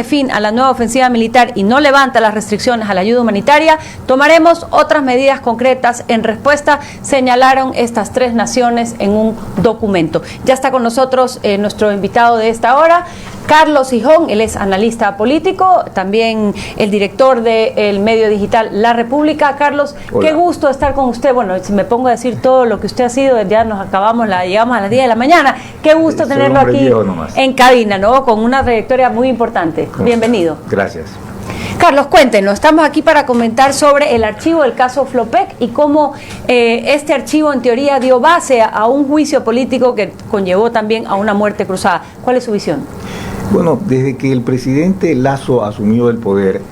fin a la nueva ofensiva militar y no levanta las restricciones a la ayuda humanitaria, tomaremos otras medidas concretas en respuesta, señalaron estas tres naciones en un documento. Ya está con nosotros nuestro invitado de esta hora, Carlos Hijón. Él es analista político, también el director del medio digital La República. Carlos, hola. Qué gusto estar con usted. Bueno, si me pongo a decir todo lo que usted ha sido, ya llegamos a las 10 de la mañana. Qué gusto tenerlo aquí en cabina, ¿no? Con una trayectoria muy importante. Bienvenido. Gracias. Carlos, cuéntenos, estamos aquí para comentar sobre el archivo del caso Flopec y cómo este archivo en teoría dio base a un juicio político que conllevó también a una muerte cruzada. ¿Cuál es su visión? Bueno, desde que el presidente Lasso asumió el poder,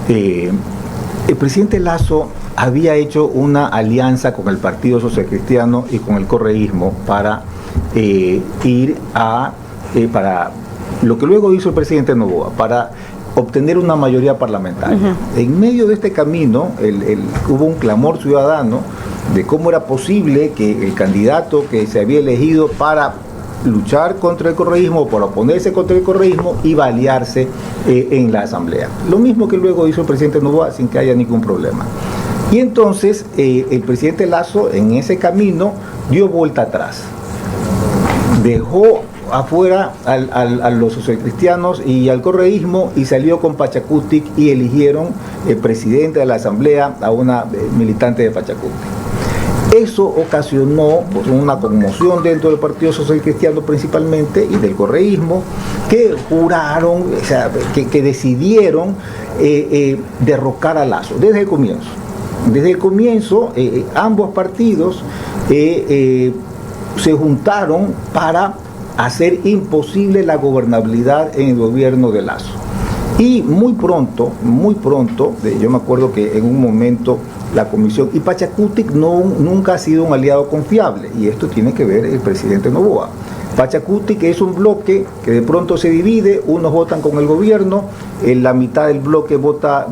el presidente Lasso había hecho una alianza con el Partido Social Cristiano y con el correísmo para ir a... para lo que luego hizo el presidente Noboa, para obtener una mayoría parlamentaria. En medio de este camino hubo un clamor ciudadano de cómo era posible que el candidato que se había elegido para luchar contra el correísmo, para oponerse contra el correísmo, iba a aliarse en la asamblea. Lo mismo que luego hizo el presidente Noboa sin que haya ningún problema. Y entonces el presidente Lasso en ese camino dio vuelta atrás. Dejó afuera a los socialcristianos y al correísmo y salió con Pachacutic y eligieron el presidente de la asamblea a una militante de Pachacutic. Eso ocasionó pues, una conmoción dentro del Partido Social Cristiano principalmente y del correísmo, que juraron, o sea, que decidieron derrocar a Lasso desde el comienzo. Desde el comienzo ambos partidos se juntaron para hacer imposible la gobernabilidad en el gobierno de Lasso. Y muy pronto, yo me acuerdo que en un momento la comisión, y Pachacutic nunca ha sido un aliado confiable, y esto tiene que ver el presidente Noboa. Pachacutic es un bloque que de pronto se divide, unos votan con el gobierno, la mitad del bloque vota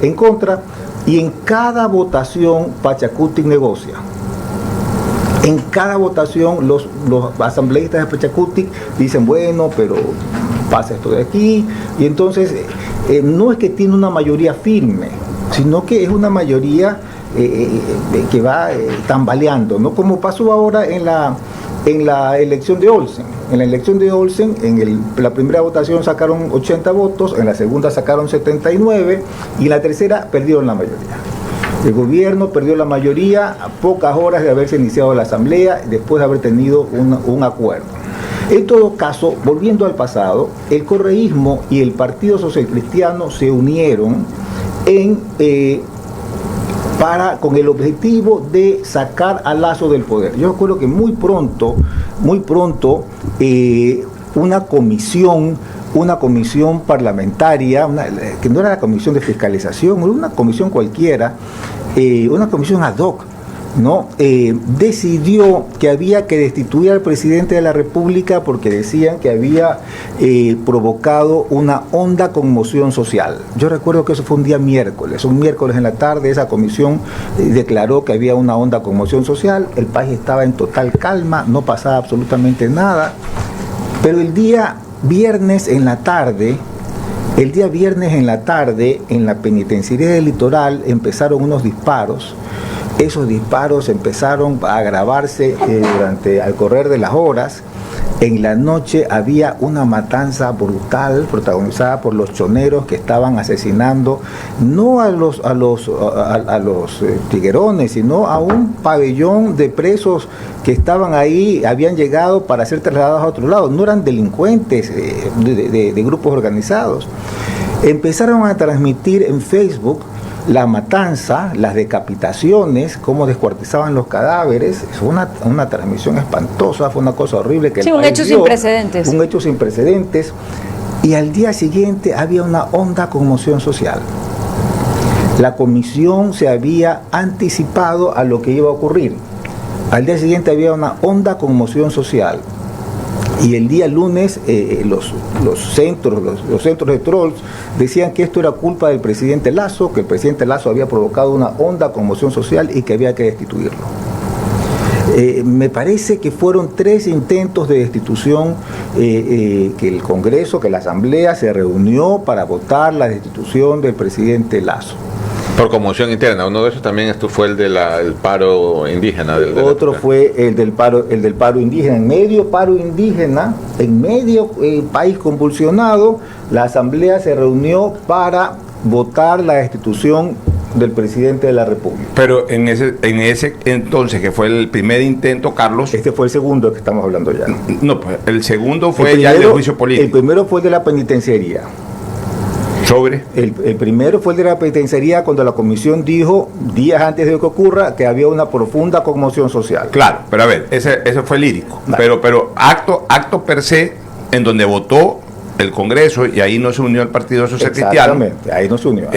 en contra, y en cada votación Pachacutic negocia. En cada votación los asambleístas de Pachacutic dicen, bueno, pero pasa esto de aquí, y entonces no es que tiene una mayoría firme, sino que es una mayoría que va tambaleando, ¿no? Como pasó ahora en la elección de Olsen. En la elección de Olsen, la primera votación sacaron 80 votos, en la segunda sacaron 79, y en la tercera perdieron la mayoría. El gobierno perdió la mayoría a pocas horas de haberse iniciado la asamblea, después de haber tenido un acuerdo. En todo caso, volviendo al pasado, el correísmo y el Partido Social Cristiano se unieron con el objetivo de sacar a Lasso del poder. Yo recuerdo que muy pronto, una comisión parlamentaria, que no era la comisión de fiscalización, era una comisión cualquiera, una comisión ad hoc, ¿no? Decidió que había que destituir al presidente de la República porque decían que había provocado una honda conmoción social. Yo recuerdo que eso fue un miércoles en la tarde, esa comisión declaró que había una honda conmoción social, el país estaba en total calma, no pasaba absolutamente nada, pero el día viernes en la tarde, en la penitenciaría del Litoral empezaron unos disparos. Esos disparos empezaron a agravarse al correr de las horas. En la noche había una matanza brutal protagonizada por los choneros que estaban asesinando no a los tiguerones, sino a un pabellón de presos que estaban ahí, habían llegado para ser trasladados a otro lado. No eran delincuentes de grupos organizados. Empezaron a transmitir en Facebook la matanza, las decapitaciones, cómo descuartizaban los cadáveres. Fue una transmisión espantosa, fue una cosa horrible. Que sí, un hecho sin precedentes. Un hecho sin precedentes. Y al día siguiente había una honda conmoción social. La comisión se había anticipado a lo que iba a ocurrir. Al día siguiente había una honda conmoción social. Y el día lunes los centros de trolls decían que esto era culpa del presidente Lasso, que el presidente Lasso había provocado una honda conmoción social y que había que destituirlo. Me parece que fueron 3 intentos de destitución, que el Congreso, que la Asamblea se reunió para votar la destitución del presidente Lasso. Por conmoción interna. Uno de esos también fue el del paro indígena. Otro fue el del paro indígena. En medio paro indígena, en medio país convulsionado, la Asamblea se reunió para votar la destitución del presidente de la República. Pero en ese entonces, que fue el primer intento, Carlos... Este fue el segundo que estamos hablando ya. No, pues el segundo fue ya el de juicio político. El primero fue el de la penitenciaría. ¿Sobre? El primero fue el de la penitenciaría, cuando la comisión dijo, días antes de que ocurra, que había una profunda conmoción social. Claro, pero a ver, ese fue lírico. Vale. Pero acto per se, en donde votó el Congreso, y ahí no se unió el Partido Social Cristiano. Exactamente, ahí no se unió.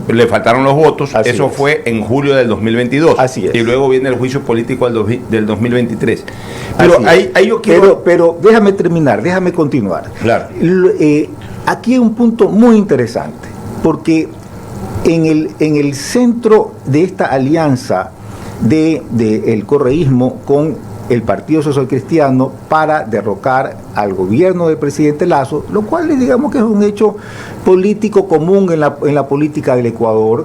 Le faltaron los votos, Así eso es. Fue en julio del 2022. Así es. Y luego viene el juicio político del 2023. Pero ahí yo quiero... Pero déjame terminar, déjame continuar. Claro. Aquí hay un punto muy interesante, porque en el centro de esta alianza del correísmo con el Partido Social Cristiano para derrocar al gobierno del presidente Lasso, lo cual digamos que es un hecho político común en la política del Ecuador.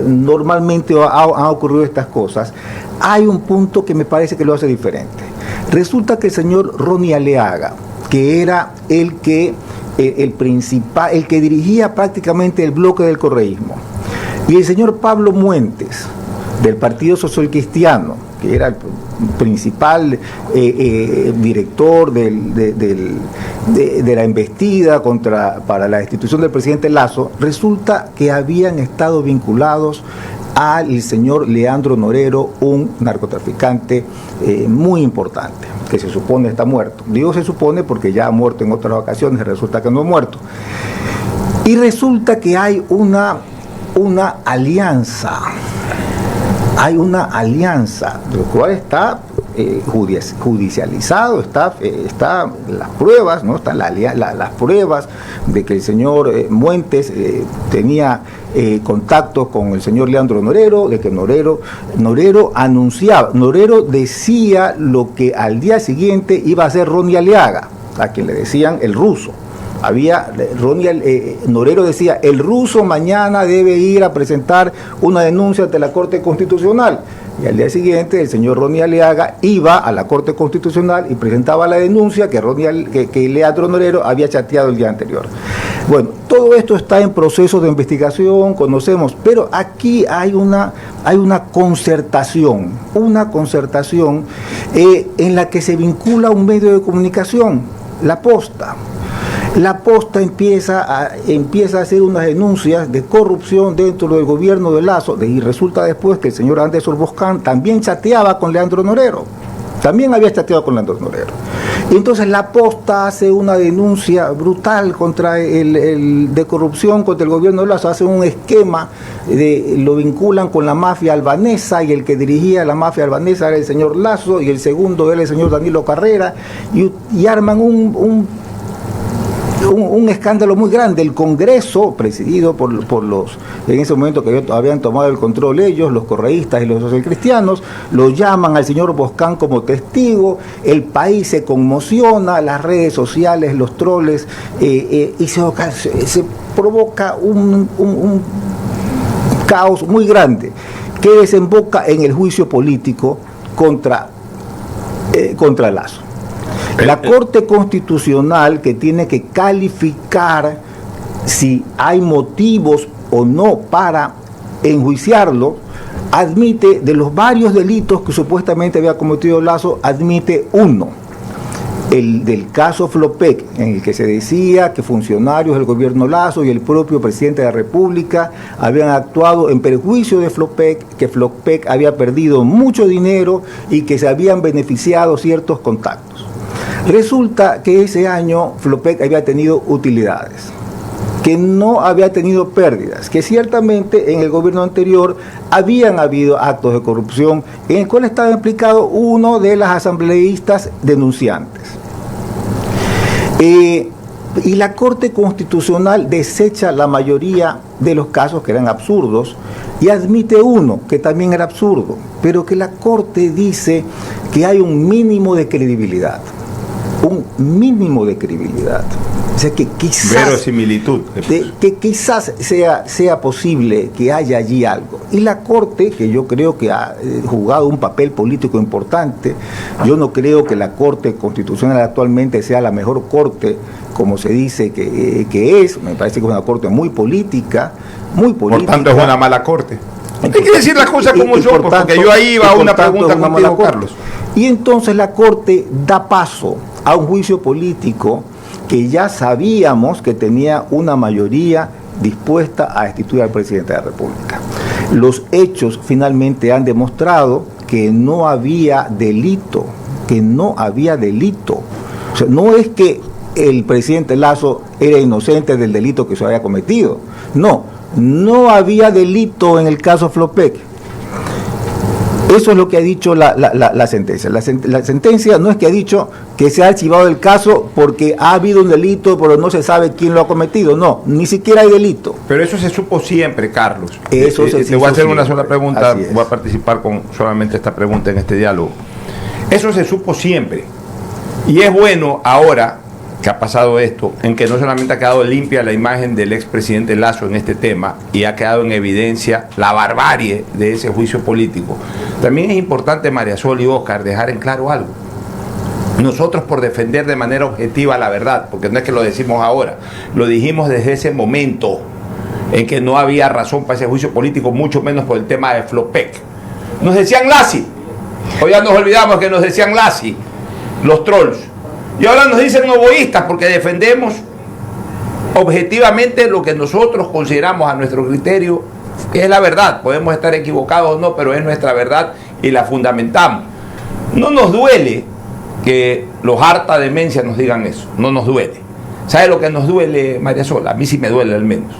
Normalmente han ocurrido estas cosas. Hay un punto que me parece que lo hace diferente. Resulta que el señor Ronnie Aliaga, que era el principal, el que dirigía prácticamente el bloque del correísmo, y el señor Pablo Muentes, del Partido Social Cristiano, que era el principal director de la embestida para la destitución del presidente Lasso, resulta que habían estado vinculados al señor Leandro Norero, un narcotraficante muy importante, que se supone está muerto. Digo se supone porque ya ha muerto en otras ocasiones, resulta que no ha muerto. Y resulta que hay una alianza. Hay una alianza, lo cual está judicializado, está las pruebas, ¿no? Están las pruebas de que el señor Muentes tenía contactos con el señor Leandro Norero, de que Norero decía lo que al día siguiente iba a hacer Ronnie Aliaga, a quien le decían el ruso. Norero decía, el ruso mañana debe ir a presentar una denuncia ante la Corte Constitucional. Y al día siguiente el señor Ronnie Aliaga iba a la Corte Constitucional y presentaba la denuncia que Leandro Norero había chateado el día anterior. Bueno, todo esto está en proceso de investigación, conocemos, pero aquí hay una concertación en la que se vincula un medio de comunicación, La Posta. La Posta empieza a hacer unas denuncias de corrupción dentro del gobierno de Lasso, y resulta después que el señor Anderson Boscan también chateaba con Leandro Norero, también había chateado con Leandro Norero. Y entonces La Posta hace una denuncia brutal de corrupción contra el gobierno de Lasso, hace un esquema, lo vinculan con la mafia albanesa, y el que dirigía la mafia albanesa era el señor Lasso, y el segundo era el señor Danilo Carrera, y arman un escándalo muy grande. El Congreso, presidido por los, en ese momento que habían tomado el control ellos, los correístas y los socialcristianos, lo llaman al señor Boscan como testigo, el país se conmociona, las redes sociales, los troles, y se provoca un caos muy grande que desemboca en el juicio político contra Lasso. La Corte Constitucional, que tiene que calificar si hay motivos o no para enjuiciarlo, admite, de los varios delitos que supuestamente había cometido Lasso, admite uno, el del caso Flopec, en el que se decía que funcionarios del gobierno Lasso y el propio presidente de la República habían actuado en perjuicio de Flopec, que Flopec había perdido mucho dinero y que se habían beneficiado ciertos contactos. Resulta que ese año Flopec había tenido utilidades, que no había tenido pérdidas, que ciertamente en el gobierno anterior habían habido actos de corrupción en el cual estaba implicado uno de las asambleístas denunciantes. Y la Corte Constitucional desecha la mayoría de los casos que eran absurdos y admite uno que también era absurdo, pero que la Corte dice que hay un mínimo de credibilidad. Un mínimo de credibilidad. O sea que quizás, verosimilitud, que quizás sea posible que haya allí algo. Y la Corte, que yo creo que ha jugado un papel político importante, yo no creo que la Corte Constitucional actualmente sea la mejor corte, como se dice que es, me parece que es una corte muy política, muy política. Por tanto es una mala corte. Hay que decir las cosas como son, porque yo ahí iba a una pregunta contigo, Carlos. Y entonces la Corte da paso a un juicio político que ya sabíamos que tenía una mayoría dispuesta a destituir al presidente de la República. Los hechos finalmente han demostrado que no había delito, O sea, no es que el presidente Lasso era inocente del delito que se había cometido. No había delito en el caso Flopec. Eso es lo que ha dicho la sentencia. La sentencia no es que ha dicho que se ha archivado el caso porque ha habido un delito, pero no se sabe quién lo ha cometido. No, ni siquiera hay delito. Pero eso se supo siempre, Carlos. Te voy a hacer una sola pregunta, voy a participar con solamente esta pregunta en este diálogo. Eso se supo siempre. Y es bueno ahora que ha pasado esto, en que no solamente ha quedado limpia la imagen del expresidente Lasso en este tema y ha quedado en evidencia la barbarie de ese juicio político. También es importante, María Sol y Oscar, dejar en claro algo. Nosotros, por defender de manera objetiva la verdad, porque no es que lo decimos ahora, lo dijimos desde ese momento en que no había razón para ese juicio político, mucho menos por el tema de Flopec. Nos decían Lassi, hoy ya nos olvidamos que nos decían Lassi, los trolls. Y ahora nos dicen novoístas porque defendemos objetivamente lo que nosotros consideramos a nuestro criterio que es la verdad. Podemos estar equivocados o no, pero es nuestra verdad y la fundamentamos. No nos duele que los harta demencia nos digan eso, no nos duele. ¿Sabe lo que nos duele, María Sola? A mí sí me duele al menos.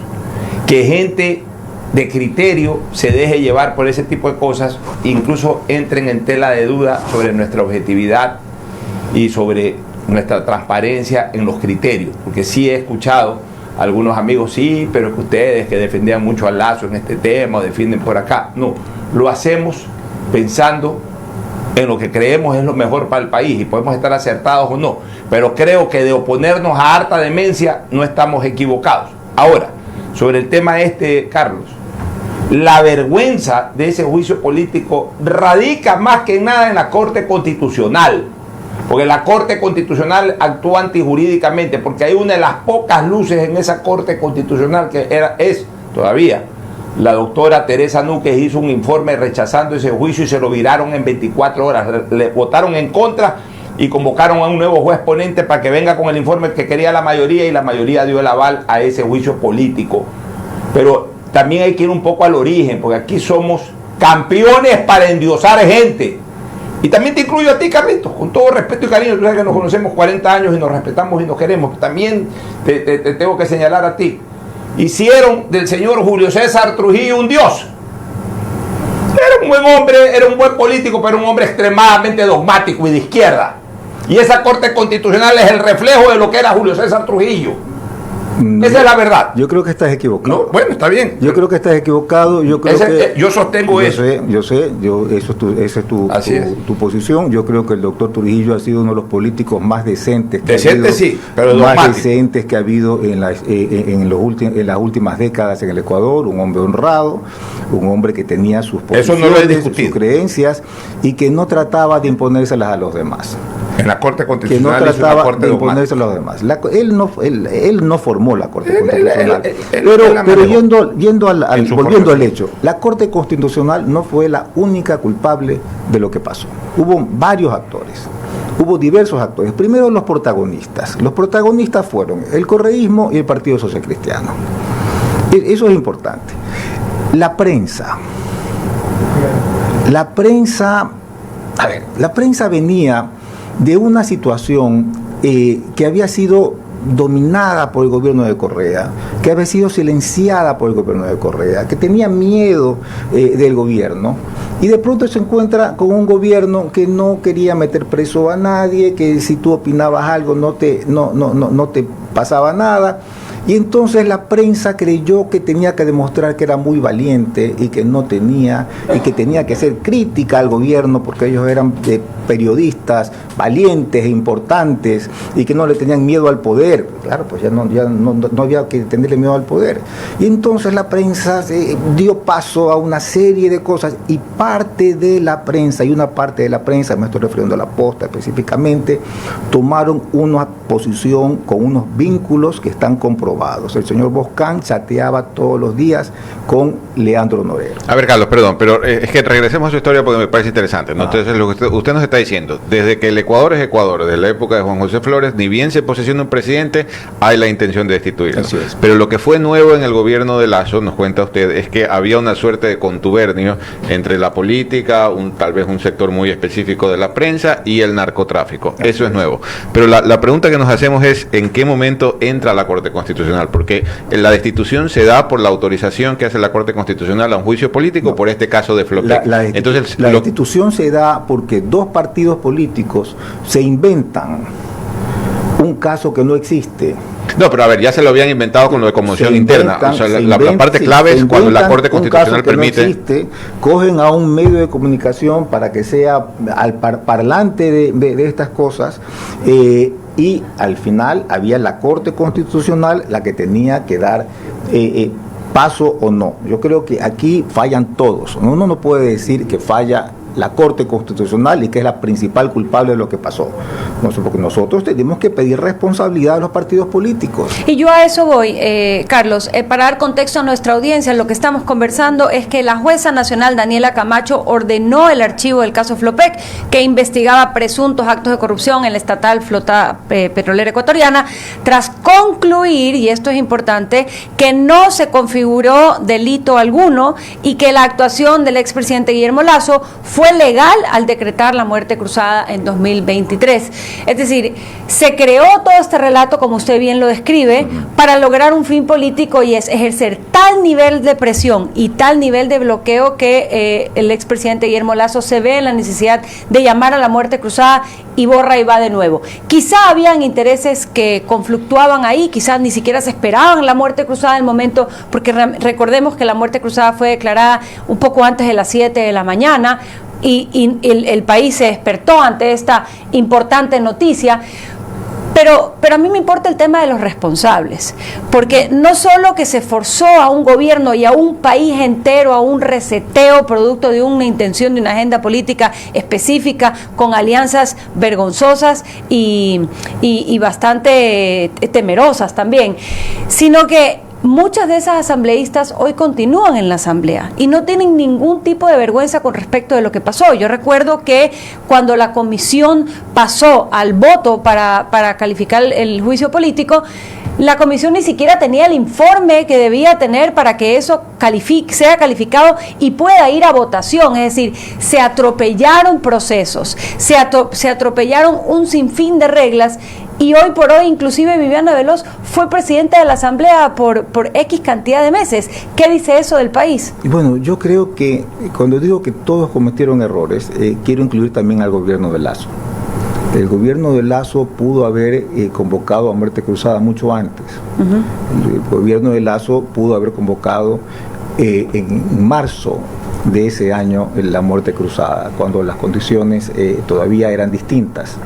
Que gente de criterio se deje llevar por ese tipo de cosas, incluso entren en tela de duda sobre nuestra objetividad y sobre nuestra transparencia en los criterios, porque sí he escuchado a algunos amigos, sí, pero es que ustedes que defendían mucho a Lasso en este tema, o defienden por acá. No, lo hacemos pensando en lo que creemos es lo mejor para el país y podemos estar acertados o no, pero creo que de oponernos a harta demencia no estamos equivocados. Ahora, sobre el tema Carlos, la vergüenza de ese juicio político radica más que nada en la Corte Constitucional, porque la Corte Constitucional actúa antijurídicamente, porque hay una de las pocas luces en esa Corte Constitucional que es todavía la doctora Teresa Núquez hizo un informe rechazando ese juicio y se lo viraron en 24 horas, le votaron en contra y convocaron a un nuevo juez ponente para que venga con el informe que quería la mayoría, y la mayoría dio el aval a ese juicio político. Pero también hay que ir un poco al origen, porque aquí somos campeones para endiosar gente. Y también te incluyo a ti, Carlitos, con todo respeto y cariño. Tú sabes que nos conocemos 40 años y nos respetamos y nos queremos. También te tengo que señalar a ti. Hicieron del señor Julio César Trujillo un dios. Era un buen hombre, era un buen político, pero un hombre extremadamente dogmático y de izquierda. Y esa Corte Constitucional es el reflejo de lo que era Julio César Trujillo. Esa es la verdad. Yo creo que estás equivocado. No, bueno, está bien. Yo creo que estás equivocado. Yo sostengo eso. Esa es tu posición. Yo creo que el doctor Trujillo ha sido uno de los políticos más decentes que ha habido en las últimas décadas en el Ecuador. Un hombre honrado, un hombre que tenía sus posiciones, sus creencias y que no trataba de imponérselas a los demás. En la Corte Constitucional que no trataba de imponerse a los demás. Él no formó la Corte Constitucional. Pero volviendo al hecho, la Corte Constitucional no fue la única culpable de lo que pasó. Hubo varios actores. Hubo diversos actores. Primero los protagonistas. Los protagonistas fueron el correísmo y el Partido Social Cristiano. Eso es importante. La prensa venía de una situación que había sido dominada por el gobierno de Correa, que había sido silenciada por el gobierno de Correa, que tenía miedo del gobierno, y de pronto se encuentra con un gobierno que no quería meter preso a nadie, que si tú opinabas algo no te pasaba nada. Y entonces la prensa creyó que tenía que demostrar que era muy valiente y que no tenía, y que tenía que ser crítica al gobierno porque ellos eran periodistas valientes e importantes y que no le tenían miedo al poder. Claro, pues ya no había que tenerle miedo al poder. Y entonces la prensa dio paso a una serie de cosas y parte de la prensa, me estoy refiriendo a La Posta específicamente, tomaron una posición con unos vínculos que están comprobados. El señor Boscán chateaba todos los días con Leandro Norero. A ver, Carlos, perdón, pero es que regresemos a su historia porque me parece interesante, ¿no? Entonces, lo que usted nos está diciendo, desde que el Ecuador es Ecuador, desde la época de Juan José Flores, ni bien se posesiona un presidente, hay la intención de destituirlo. Así es. Pero lo que fue nuevo en el gobierno de Lasso, nos cuenta usted, es que había una suerte de contubernio entre la política, tal vez un sector muy específico de la prensa y el narcotráfico. Eso es nuevo. Pero la pregunta que nos hacemos es, ¿en qué momento entra la Corte Constitucional? Porque la destitución se da por la autorización que hace la Corte Constitucional a un juicio político por este caso de Flopec. Entonces, la destitución se da porque dos partidos políticos se inventan un caso que no existe. No, pero a ver, ya se lo habían inventado con lo de conmoción interna. O sea, la parte clave es cuando la Corte Constitucional permite. No existe, cogen a un medio de comunicación para que sea al parlante de estas cosas. Y al final había la Corte Constitucional la que tenía que dar paso o no. Yo creo que aquí fallan todos. Uno no puede decir que falla la Corte Constitucional y que es la principal culpable de lo que pasó. Porque nosotros tenemos que pedir responsabilidad a los partidos políticos. Y yo a eso voy, Carlos. Para dar contexto a nuestra audiencia, lo que estamos conversando es que la jueza nacional Daniela Camacho ordenó el archivo del caso Flopec, que investigaba presuntos actos de corrupción en la estatal Flota Petrolera Ecuatoriana, tras concluir, y esto es importante, que no se configuró delito alguno y que la actuación del expresidente Guillermo Lasso fue legal al decretar la muerte cruzada en 2023. Es decir, se creó todo este relato, como usted bien lo describe, para lograr un fin político, y es ejercer tal nivel de presión y tal nivel de bloqueo que el expresidente Guillermo Lasso se ve en la necesidad de llamar a la muerte cruzada y borra y va de nuevo. Quizá habían intereses que conflictuaban ahí, quizás ni siquiera se esperaban la muerte cruzada en el momento, porque recordemos que la muerte cruzada fue declarada un poco antes de las 7 de la mañana, y el país se despertó ante esta importante noticia. Pero a mí me importa el tema de los responsables, porque no solo que se forzó a un gobierno y a un país entero a un reseteo producto de una intención, de una agenda política específica, con alianzas vergonzosas y bastante temerosas también, sino que muchas de esas asambleístas hoy continúan en la asamblea y no tienen ningún tipo de vergüenza con respecto de lo que pasó. Yo recuerdo que cuando la comisión pasó al voto para calificar el juicio político, la comisión ni siquiera tenía el informe que debía tener para que eso sea calificado y pueda ir a votación. Es decir, se atropellaron procesos, se atropellaron un sinfín de reglas. Y hoy por hoy, inclusive Viviana Veloz fue presidenta de la Asamblea por X cantidad de meses. ¿Qué dice eso del país? Y bueno, yo creo que cuando digo que todos cometieron errores, quiero incluir también al gobierno de Lasso. El gobierno de Lasso pudo haber convocado a muerte cruzada mucho antes. El gobierno de Lasso pudo haber convocado en marzo de ese año la muerte cruzada, cuando las condiciones todavía eran distintas.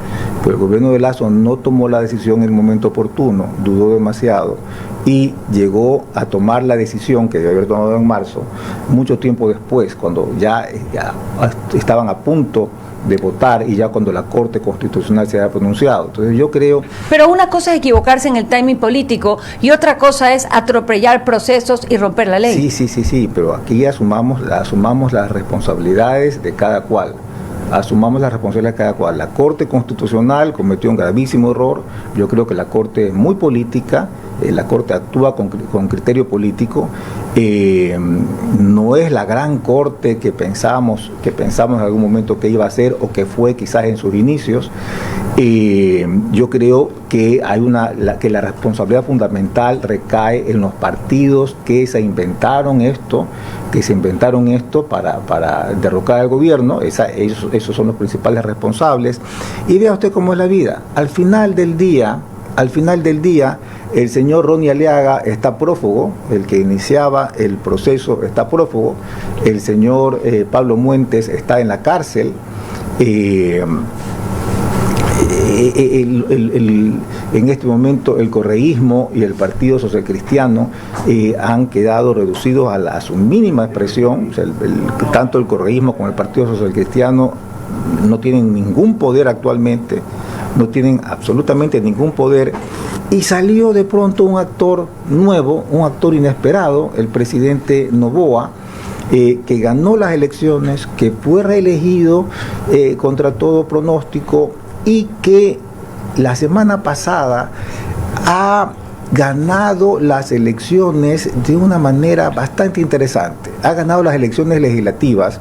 Pero el gobierno de Lasso no tomó la decisión en el momento oportuno, dudó demasiado y llegó a tomar la decisión que debe haber tomado en marzo, mucho tiempo después, cuando ya estaban a punto de votar y ya cuando la Corte Constitucional se había pronunciado. Entonces yo creo... Pero una cosa es equivocarse en el timing político y otra cosa es atropellar procesos y romper la ley. Sí, pero aquí asumamos las responsabilidades de cada cual. Asumamos la responsabilidad de cada cual. La Corte Constitucional cometió un gravísimo error. Yo creo que la Corte es muy política, la Corte actúa con criterio político. No es la gran Corte que pensamos en algún momento que iba a ser o que fue quizás en sus inicios. Yo creo que que la responsabilidad fundamental recae en los partidos que se inventaron esto para derrocar al gobierno. Esos son los principales responsables. Y vea usted cómo es la vida. Al final del día, Al final del día, el señor Ronnie Aliaga está prófugo, el que iniciaba el proceso está prófugo, el señor Pablo Muentes está en la cárcel. En este momento el correísmo y el Partido Social Cristiano han quedado reducidos a su mínima expresión. O sea, tanto el correísmo como el Partido Social Cristiano no tienen ningún poder actualmente, no tienen absolutamente ningún poder, y salió de pronto un actor nuevo, un actor inesperado, el presidente Noboa, que ganó las elecciones, que fue reelegido contra todo pronóstico, y que la semana pasada ha ganado las elecciones de una manera bastante interesante. Ha ganado las elecciones legislativas,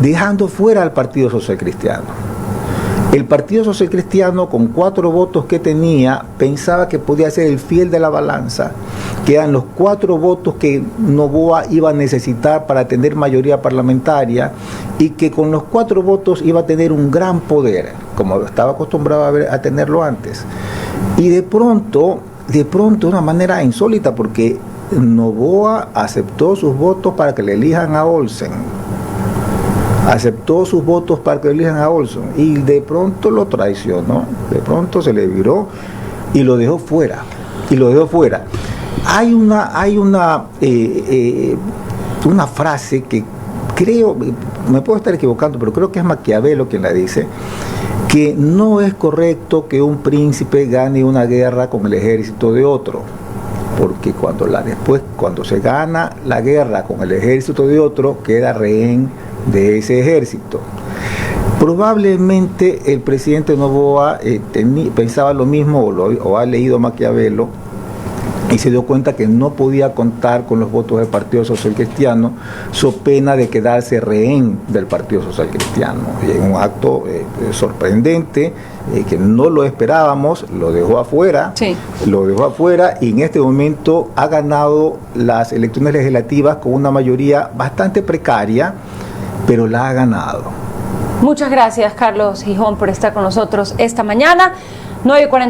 dejando fuera al Partido Social Cristiano. El Partido Social Cristiano, con 4 votos que tenía, pensaba que podía ser el fiel de la balanza, que eran los 4 votos que Noboa iba a necesitar para tener mayoría parlamentaria, y que con los 4 votos iba a tener un gran poder, como estaba acostumbrado a tenerlo antes. Y de pronto, de una manera insólita, porque Noboa aceptó sus votos para que le elijan a Olsen. Aceptó sus votos para que elijan a Olson, y de pronto lo traicionó, de pronto se le viró y lo dejó fuera. Hay una frase que creo, me puedo estar equivocando, pero creo que es Maquiavelo quien la dice, que no es correcto que un príncipe gane una guerra con el ejército de otro, porque cuando se gana la guerra con el ejército de otro, queda rehén de ese ejército. Probablemente el presidente Noboa pensaba lo mismo, o ha leído Maquiavelo, y se dio cuenta que no podía contar con los votos del Partido Social Cristiano, so pena de quedarse rehén del Partido Social Cristiano. Y en un acto sorprendente, que no lo esperábamos, lo dejó afuera, y en este momento ha ganado las elecciones legislativas con una mayoría bastante precaria, pero la ha ganado. Muchas gracias, Carlos Gijón, por estar con nosotros esta mañana. 9:40.